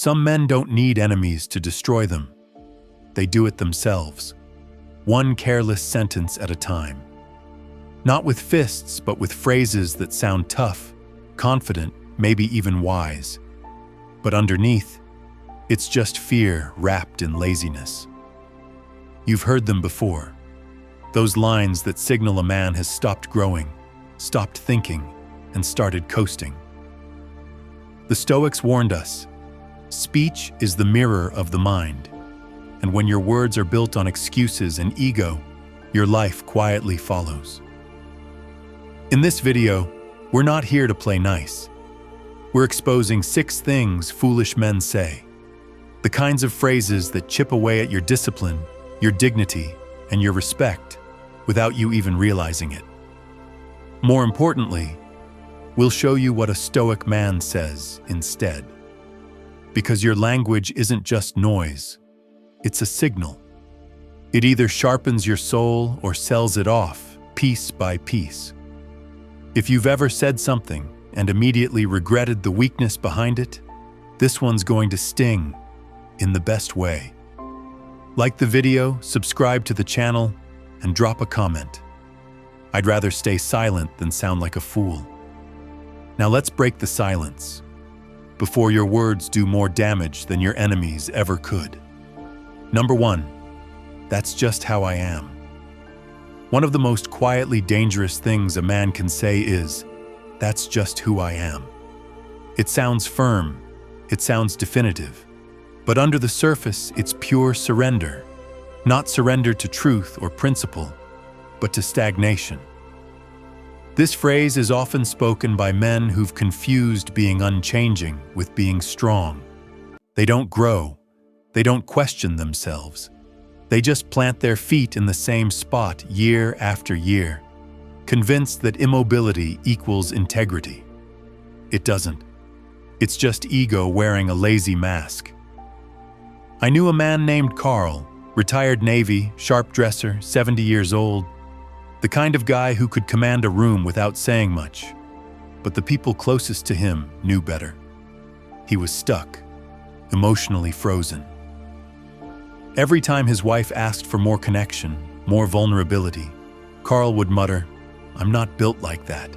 Some men don't need enemies to destroy them. They do it themselves, one careless sentence at a time. Not with fists, but with phrases that sound tough, confident, maybe even wise. But underneath, it's just fear wrapped in laziness. You've heard them before. Those lines that signal a man has stopped growing, stopped thinking, and started coasting. The Stoics warned us, speech is the mirror of the mind, and when your words are built on excuses and ego, your life quietly follows. In this video, we're not here to play nice. We're exposing 6 things foolish men say, the kinds of phrases that chip away at your discipline, your dignity, and your respect without you even realizing it. More importantly, we'll show you what a Stoic man says instead. Because your language isn't just noise, it's a signal. It either sharpens your soul or sells it off, piece by piece. If you've ever said something and immediately regretted the weakness behind it, this one's going to sting in the best way. Like the video, subscribe to the channel, and drop a comment. I'd rather stay silent than sound like a fool. Now let's break the silence, before your words do more damage than your enemies ever could. Number 1, that's just how I am. One of the most quietly dangerous things a man can say is, that's just who I am. It sounds firm, it sounds definitive, but under the surface it's pure surrender. Not surrender to truth or principle, but to stagnation. This phrase is often spoken by men who've confused being unchanging with being strong. They don't grow. They don't question themselves. They just plant their feet in the same spot year after year, convinced that immobility equals integrity. It doesn't. It's just ego wearing a lazy mask. I knew a man named Carl, retired Navy, sharp dresser, 70 years old, the kind of guy who could command a room without saying much. But the people closest to him knew better. He was stuck, emotionally frozen. Every time his wife asked for more connection, more vulnerability, Carl would mutter, "I'm not built like that."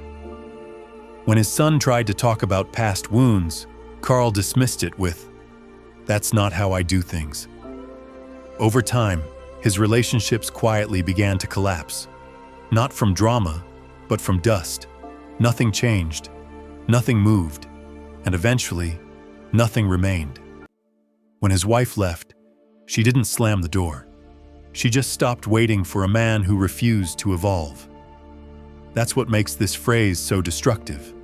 When his son tried to talk about past wounds, Carl dismissed it with, "That's not how I do things." Over time, his relationships quietly began to collapse. Not from drama, but from dust. Nothing changed, nothing moved, and eventually, nothing remained. When his wife left, she didn't slam the door. She just stopped waiting for a man who refused to evolve. That's what makes this phrase so destructive.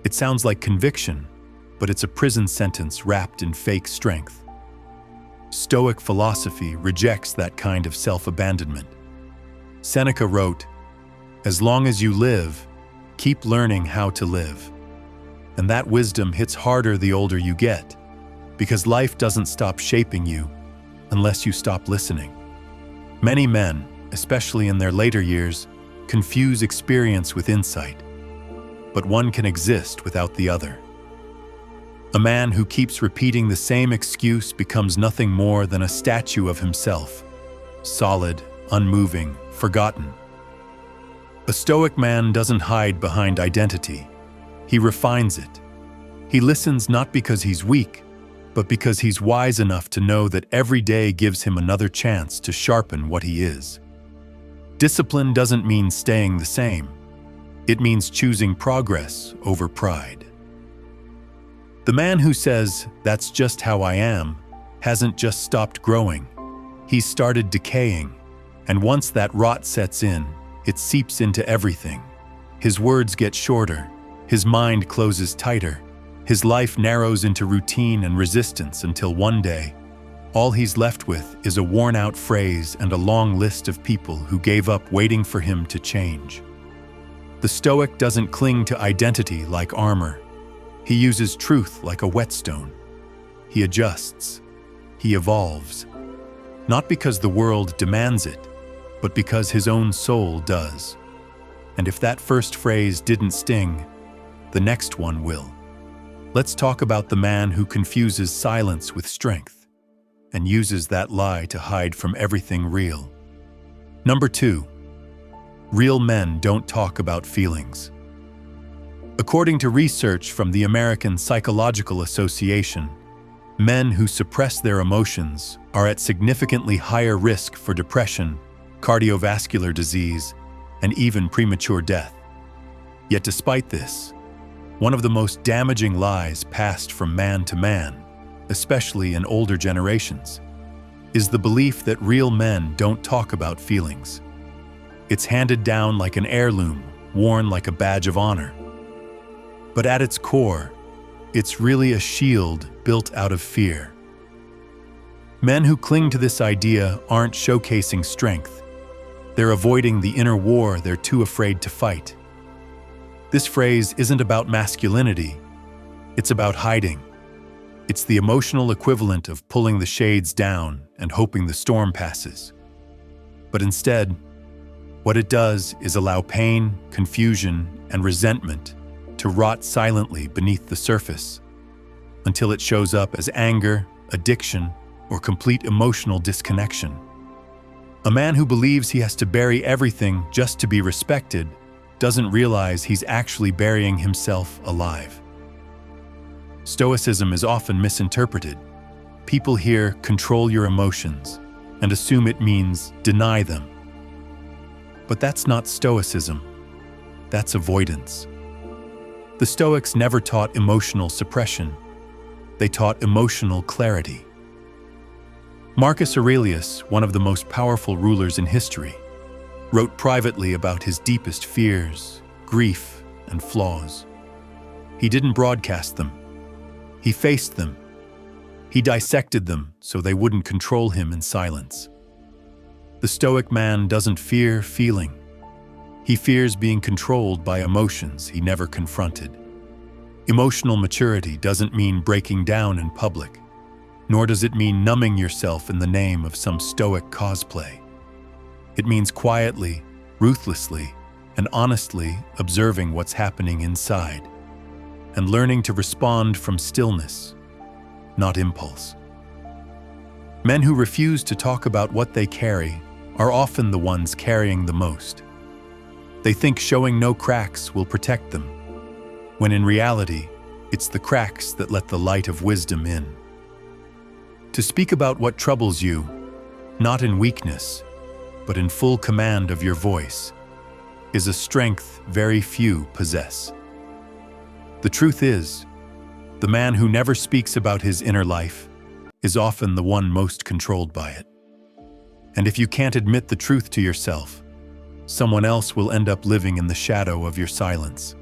It sounds like conviction, but it's a prison sentence wrapped in fake strength. Stoic philosophy rejects that kind of self-abandonment. Seneca wrote, "As long as you live, keep learning how to live." And that wisdom hits harder the older you get, because life doesn't stop shaping you unless you stop listening. Many men, especially in their later years, confuse experience with insight, but one can exist without the other. A man who keeps repeating the same excuse becomes nothing more than a statue of himself, solid, unmoving, forgotten. A Stoic man doesn't hide behind identity. He refines it. He listens not because he's weak, but because he's wise enough to know that every day gives him another chance to sharpen what he is. Discipline doesn't mean staying the same. It means choosing progress over pride. The man who says, "That's just how I am," hasn't just stopped growing. He's started decaying, and once that rot sets in, it seeps into everything. His words get shorter, his mind closes tighter, his life narrows into routine and resistance until one day, all he's left with is a worn-out phrase and a long list of people who gave up waiting for him to change. The Stoic doesn't cling to identity like armor. He uses truth like a whetstone. He adjusts. He evolves. Not because the world demands it, but because his own soul does. And if that first phrase didn't sting, the next one will. Let's talk about the man who confuses silence with strength and uses that lie to hide from everything real. Number 2. Real men don't talk about feelings. According to research from the American Psychological Association, men who suppress their emotions are at significantly higher risk for depression, cardiovascular disease, and even premature death. Yet despite this, one of the most damaging lies passed from man to man, especially in older generations, is the belief that real men don't talk about feelings. It's handed down like an heirloom, worn like a badge of honor. But at its core, it's really a shield built out of fear. Men who cling to this idea aren't showcasing strength. They're avoiding the inner war they're too afraid to fight. This phrase isn't about masculinity, it's about hiding. It's the emotional equivalent of pulling the shades down and hoping the storm passes. But instead, what it does is allow pain, confusion, and resentment to rot silently beneath the surface until it shows up as anger, addiction, or complete emotional disconnection. A man who believes he has to bury everything just to be respected doesn't realize he's actually burying himself alive. Stoicism is often misinterpreted. People hear "control your emotions" and assume it means deny them. But that's not Stoicism. That's avoidance. The Stoics never taught emotional suppression. They taught emotional clarity. Marcus Aurelius, one of the most powerful rulers in history, wrote privately about his deepest fears, grief, and flaws. He didn't broadcast them. He faced them. He dissected them so they wouldn't control him in silence. The Stoic man doesn't fear feeling. He fears being controlled by emotions he never confronted. Emotional maturity doesn't mean breaking down in public, nor does it mean numbing yourself in the name of some Stoic cosplay. It means quietly, ruthlessly, and honestly observing what's happening inside, and learning to respond from stillness, not impulse. Men who refuse to talk about what they carry are often the ones carrying the most. They think showing no cracks will protect them, when in reality, it's the cracks that let the light of wisdom in. To speak about what troubles you, not in weakness, but in full command of your voice, is a strength very few possess. The truth is, the man who never speaks about his inner life is often the one most controlled by it. And if you can't admit the truth to yourself, someone else will end up living in the shadow of your silence.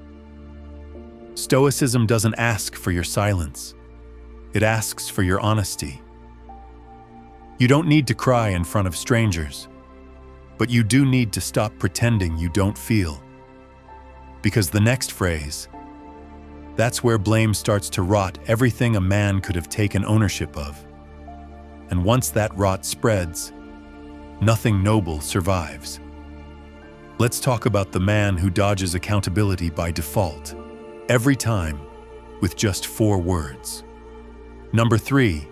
Stoicism doesn't ask for your silence. It asks for your honesty. You don't need to cry in front of strangers, but you do need to stop pretending you don't feel. Because the next phrase, that's where blame starts to rot everything a man could have taken ownership of. And once that rot spreads, nothing noble survives. Let's talk about the man who dodges accountability by default, every time, with just 4 words. Number 3,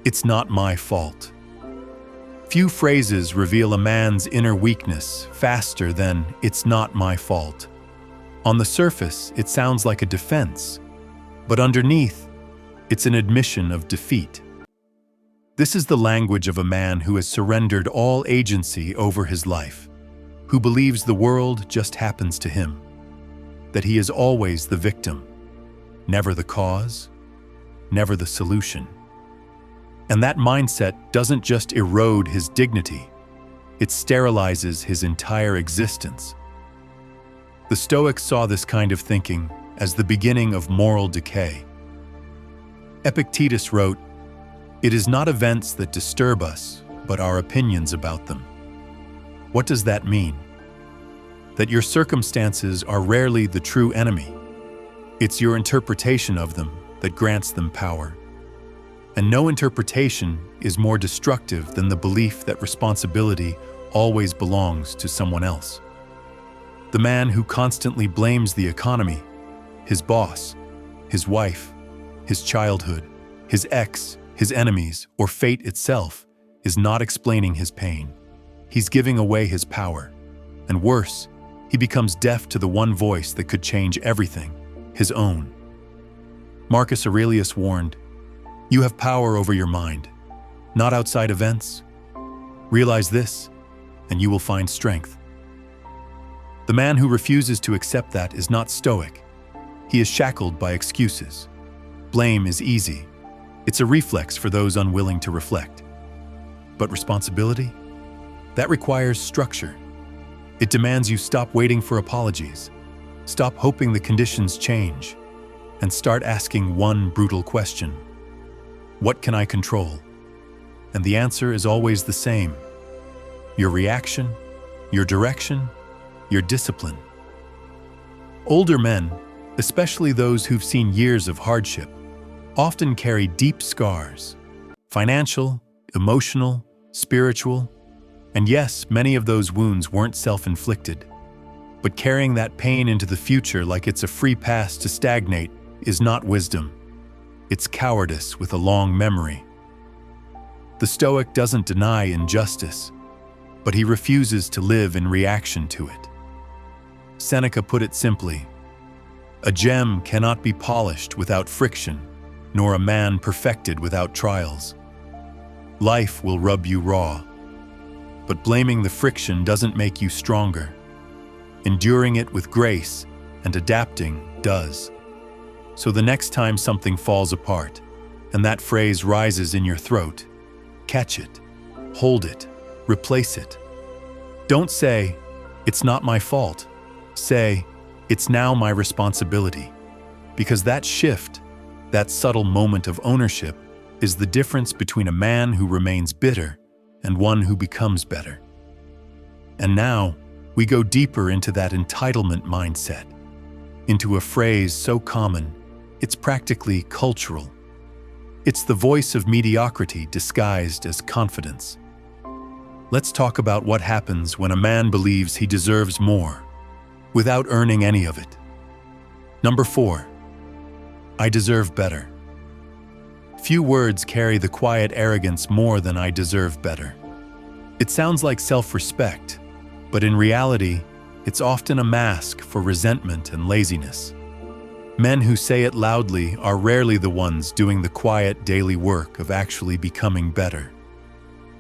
it's not my fault. Few phrases reveal a man's inner weakness faster than "it's not my fault." On the surface, it sounds like a defense, but underneath, it's an admission of defeat. This is the language of a man who has surrendered all agency over his life, who believes the world just happens to him, that he is always the victim, never the cause, never the solution. And that mindset doesn't just erode his dignity, it sterilizes his entire existence. The Stoics saw this kind of thinking as the beginning of moral decay. Epictetus wrote, "It is not events that disturb us, but our opinions about them." What does that mean? That your circumstances are rarely the true enemy. It's your interpretation of them that grants them power. And no interpretation is more destructive than the belief that responsibility always belongs to someone else. The man who constantly blames the economy, his boss, his wife, his childhood, his ex, his enemies, or fate itself, is not explaining his pain. He's giving away his power. And worse, he becomes deaf to the one voice that could change everything, his own. Marcus Aurelius warned, "You have power over your mind, not outside events. Realize this, and you will find strength." The man who refuses to accept that is not stoic. He is shackled by excuses. Blame is easy. It's a reflex for those unwilling to reflect. But responsibility? That requires structure. It demands you stop waiting for apologies, stop hoping the conditions change, and start asking one brutal question. What can I control? And the answer is always the same. Your reaction, your direction, your discipline. Older men, especially those who've seen years of hardship, often carry deep scars, financial, emotional, spiritual, and yes, many of those wounds weren't self-inflicted. But carrying that pain into the future like it's a free pass to stagnate is not wisdom. It's cowardice with a long memory. The Stoic doesn't deny injustice, but he refuses to live in reaction to it. Seneca put it simply, "A gem cannot be polished without friction, nor a man perfected without trials." Life will rub you raw, but blaming the friction doesn't make you stronger. Enduring it with grace and adapting does. So the next time something falls apart, and that phrase rises in your throat, catch it, hold it, replace it. Don't say, "It's not my fault." Say, "It's now my responsibility." Because that shift, that subtle moment of ownership, is the difference between a man who remains bitter and one who becomes better. And now, we go deeper into that entitlement mindset, into a phrase so common, it's practically cultural. It's the voice of mediocrity disguised as confidence. Let's talk about what happens when a man believes he deserves more, without earning any of it. Number 4, I deserve better. Few words carry the quiet arrogance more than "I deserve better." It sounds like self-respect, but in reality, it's often a mask for resentment and laziness. Men who say it loudly are rarely the ones doing the quiet daily work of actually becoming better.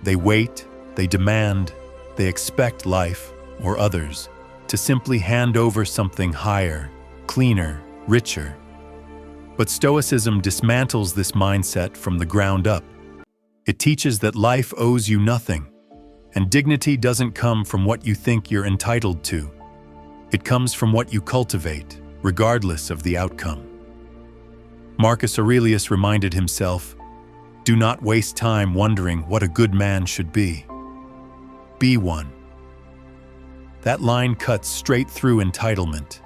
They wait, they demand, they expect life, or others, to simply hand over something higher, cleaner, richer. But Stoicism dismantles this mindset from the ground up. It teaches that life owes you nothing, and dignity doesn't come from what you think you're entitled to. It comes from what you cultivate, regardless of the outcome. Marcus Aurelius reminded himself, "Do not waste time wondering what a good man should be. Be one." That line cuts straight through entitlement.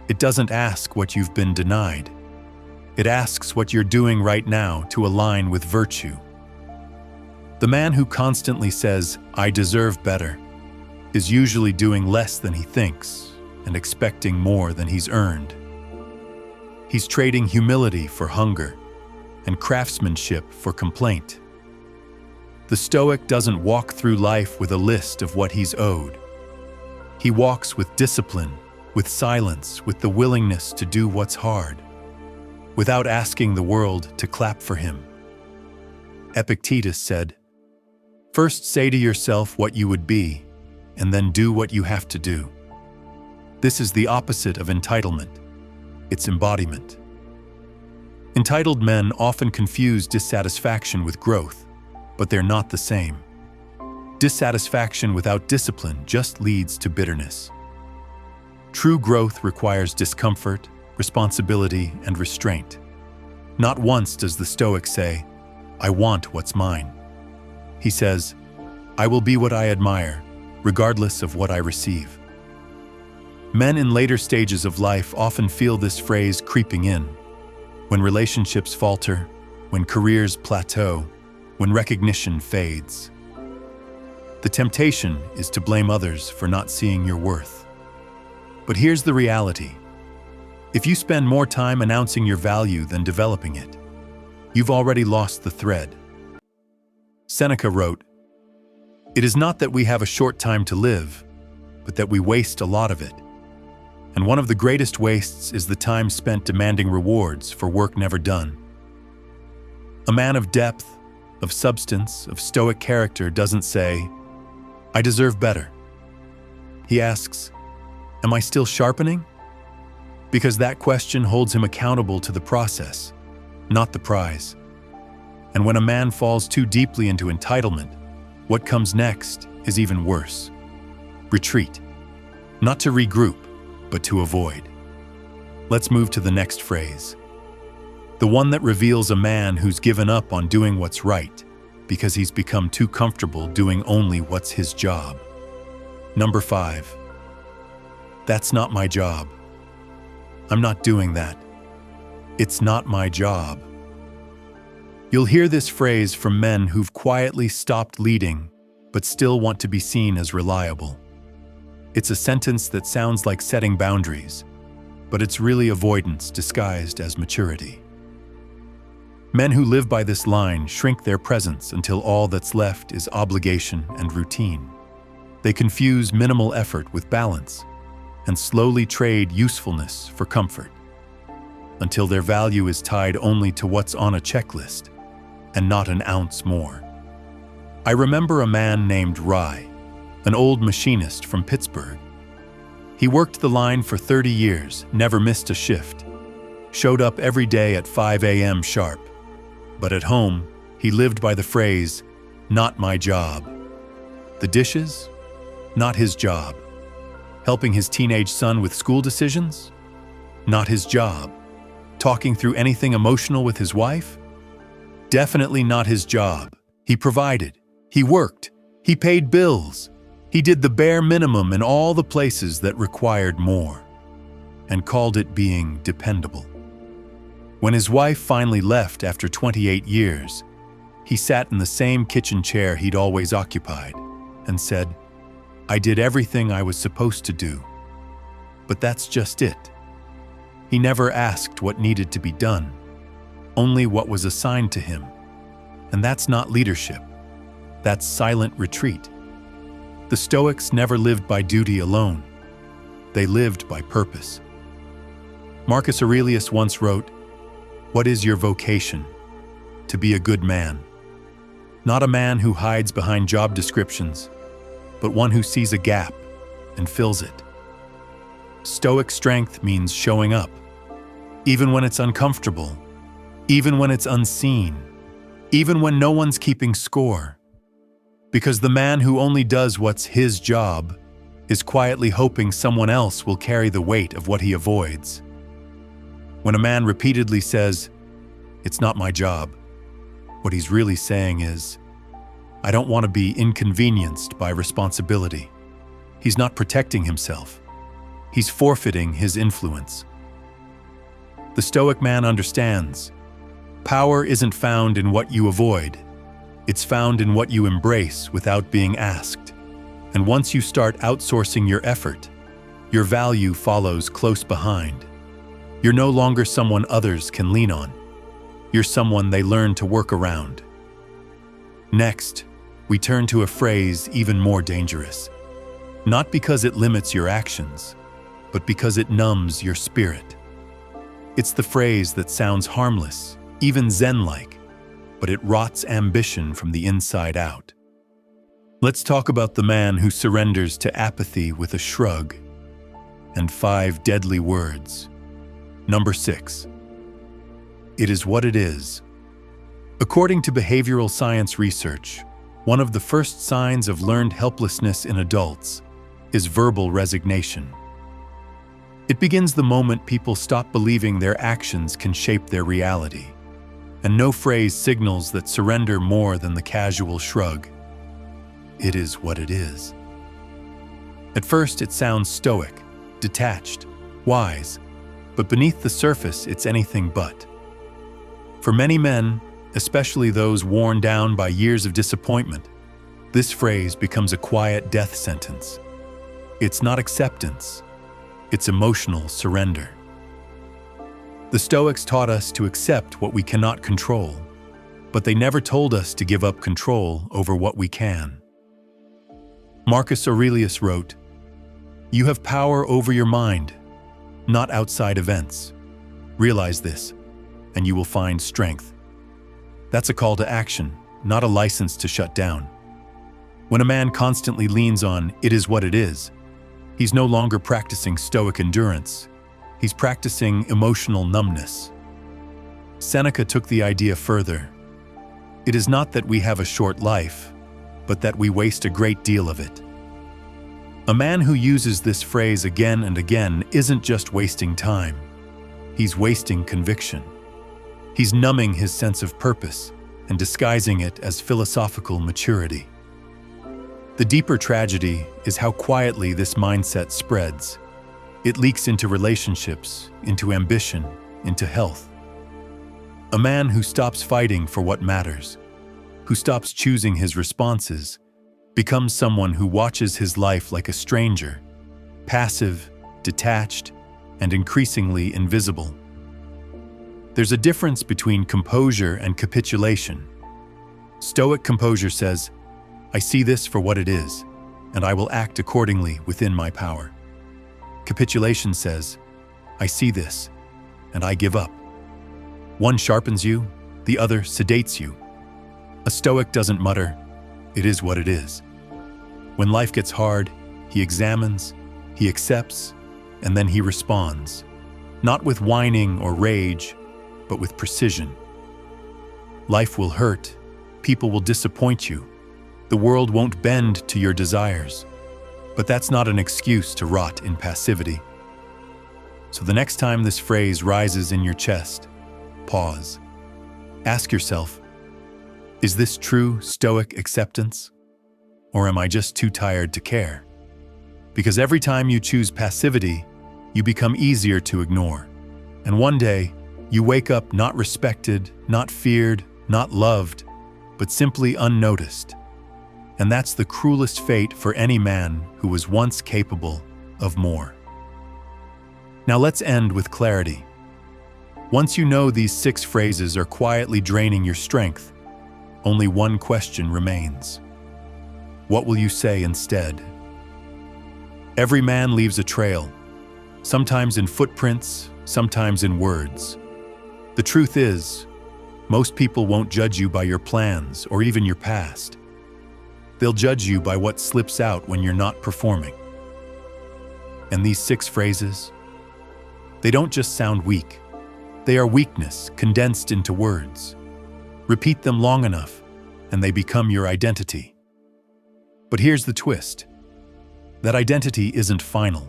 It doesn't ask what you've been denied. It asks what you're doing right now to align with virtue. The man who constantly says, "I deserve better," is usually doing less than he thinks and expecting more than he's earned. He's trading humility for hunger and craftsmanship for complaint. The Stoic doesn't walk through life with a list of what he's owed. He walks with discipline, with silence, with the willingness to do what's hard, without asking the world to clap for him. Epictetus said, "First say to yourself what you would be, and then do what you have to do." This is the opposite of entitlement. It's embodiment. Entitled men often confuse dissatisfaction with growth, but they're not the same. Dissatisfaction without discipline just leads to bitterness. True growth requires discomfort, responsibility, and restraint. Not once does the Stoic say, "I want what's mine." He says, "I will be what I admire, regardless of what I receive." Men in later stages of life often feel this phrase creeping in. When relationships falter, when careers plateau, when recognition fades. The temptation is to blame others for not seeing your worth. But here's the reality. If you spend more time announcing your value than developing it, you've already lost the thread. Seneca wrote, "It is not that we have a short time to live, but that we waste a lot of it. And one of the greatest wastes is the time spent demanding rewards for work never done." A man of depth, of substance, of stoic character doesn't say, "I deserve better." He asks, "Am I still sharpening?" Because that question holds him accountable to the process, not the prize. And when a man falls too deeply into entitlement, what comes next is even worse. Retreat. Not to regroup, but to avoid. Let's move to the next phrase. The one that reveals a man who's given up on doing what's right because he's become too comfortable doing only what's his job. Number 5. That's not my job. I'm not doing that. It's not my job. You'll hear this phrase from men who've quietly stopped leading, but still want to be seen as reliable. It's a sentence that sounds like setting boundaries, but it's really avoidance disguised as maturity. Men who live by this line shrink their presence until all that's left is obligation and routine. They confuse minimal effort with balance and slowly trade usefulness for comfort, until their value is tied only to what's on a checklist and not an ounce more. I remember a man named Rye, an old machinist from Pittsburgh. He worked the line for 30 years, never missed a shift, showed up every day at 5 a.m. sharp. But at home, he lived by the phrase, "Not my job." The dishes? Not his job. Helping his teenage son with school decisions? Not his job. Talking through anything emotional with his wife? Definitely not his job. He provided. He worked. He paid bills. He did the bare minimum in all the places that required more, and called it being dependable. When his wife finally left after 28 years, he sat in the same kitchen chair he'd always occupied and said, "I did everything I was supposed to do." But that's just it. He never asked what needed to be done, only what was assigned to him. And that's not leadership. That's silent retreat. The Stoics never lived by duty alone. They lived by purpose. Marcus Aurelius once wrote, "What is your vocation? To be a good man. Not a man who hides behind job descriptions, but one who sees a gap and fills it." Stoic strength means showing up, even when it's uncomfortable, even when it's unseen, even when no one's keeping score. Because the man who only does what's his job is quietly hoping someone else will carry the weight of what he avoids. When a man repeatedly says, "It's not my job," what he's really saying is, "I don't want to be inconvenienced by responsibility." He's not protecting himself. He's forfeiting his influence. The Stoic man understands, power isn't found in what you avoid. It's found in what you embrace without being asked. And once you start outsourcing your effort, your value follows close behind. You're no longer someone others can lean on. You're someone they learn to work around. Next, we turn to a phrase even more dangerous. Not because it limits your actions, but because it numbs your spirit. It's the phrase that sounds harmless, even Zen-like, but it rots ambition from the inside out. Let's talk about the man who surrenders to apathy with a shrug and 5 deadly words. Number 6. It is what it is. According to behavioral science research, one of the first signs of learned helplessness in adults is verbal resignation. It begins the moment people stop believing their actions can shape their reality, and no phrase signals that surrender more than the casual shrug. It is what it is. At first, it sounds stoic, detached, wise, but beneath the surface, it's anything but. For many men, especially those worn down by years of disappointment, this phrase becomes a quiet death sentence. It's not acceptance, it's emotional surrender. The Stoics taught us to accept what we cannot control, but they never told us to give up control over what we can. Marcus Aurelius wrote, "You have power over your mind, not outside events. Realize this, and you will find strength." That's a call to action, not a license to shut down. When a man constantly leans on "it is what it is," he's no longer practicing Stoic endurance. He's practicing emotional numbness. Seneca took the idea further. It is not that we have a short life, but that we waste a great deal of it. A man who uses this phrase again and again isn't just wasting time. He's wasting conviction. He's numbing his sense of purpose and disguising it as philosophical maturity. The deeper tragedy is how quietly this mindset spreads. It leaks into relationships, into ambition, into health. A man who stops fighting for what matters, who stops choosing his responses, becomes someone who watches his life like a stranger, passive, detached, and increasingly invisible. There's a difference between composure and capitulation. Stoic composure says, "I see this for what it is, and I will act accordingly within my power." Capitulation says, "I see this, and I give up." One sharpens you, the other sedates you. A Stoic doesn't mutter, "It is what it is." When life gets hard, he examines, he accepts, and then he responds, not with whining or rage, but with precision. Life will hurt, people will disappoint you, the world won't bend to your desires, but that's not an excuse to rot in passivity. So the next time this phrase rises in your chest, pause. Ask yourself, is this true Stoic acceptance? Or am I just too tired to care? Because every time you choose passivity, you become easier to ignore. And one day, you wake up not respected, not feared, not loved, but simply unnoticed. And that's the cruelest fate for any man who was once capable of more. Now let's end with clarity. Once you know these 6 phrases are quietly draining your strength, only one question remains. What will you say instead? Every man leaves a trail, sometimes in footprints, sometimes in words. The truth is, most people won't judge you by your plans or even your past. They'll judge you by what slips out when you're not performing. And these 6 phrases, they don't just sound weak. They are weakness condensed into words. Repeat them long enough, and they become your identity. But here's the twist. That identity isn't final,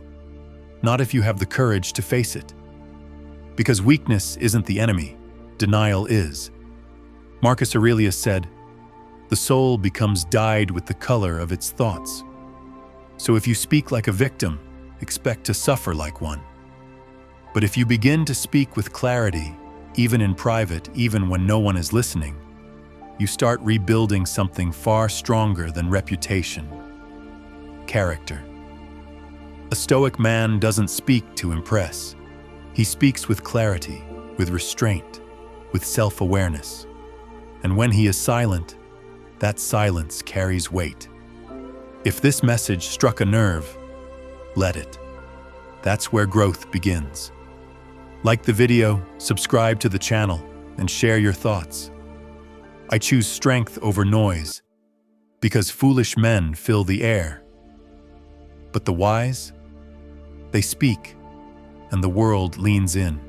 not if you have the courage to face it. Because weakness isn't the enemy, denial is. Marcus Aurelius said, "The soul becomes dyed with the color of its thoughts." So if you speak like a victim, expect to suffer like one. But if you begin to speak with clarity, even in private, even when no one is listening, you start rebuilding something far stronger than reputation: character. A Stoic man doesn't speak to impress. He speaks with clarity, with restraint, with self-awareness. And when he is silent, that silence carries weight. If this message struck a nerve, let it. That's where growth begins. Like the video, subscribe to the channel, and share your thoughts. I choose strength over noise, because foolish men fill the air. But the wise, they speak, and the world leans in.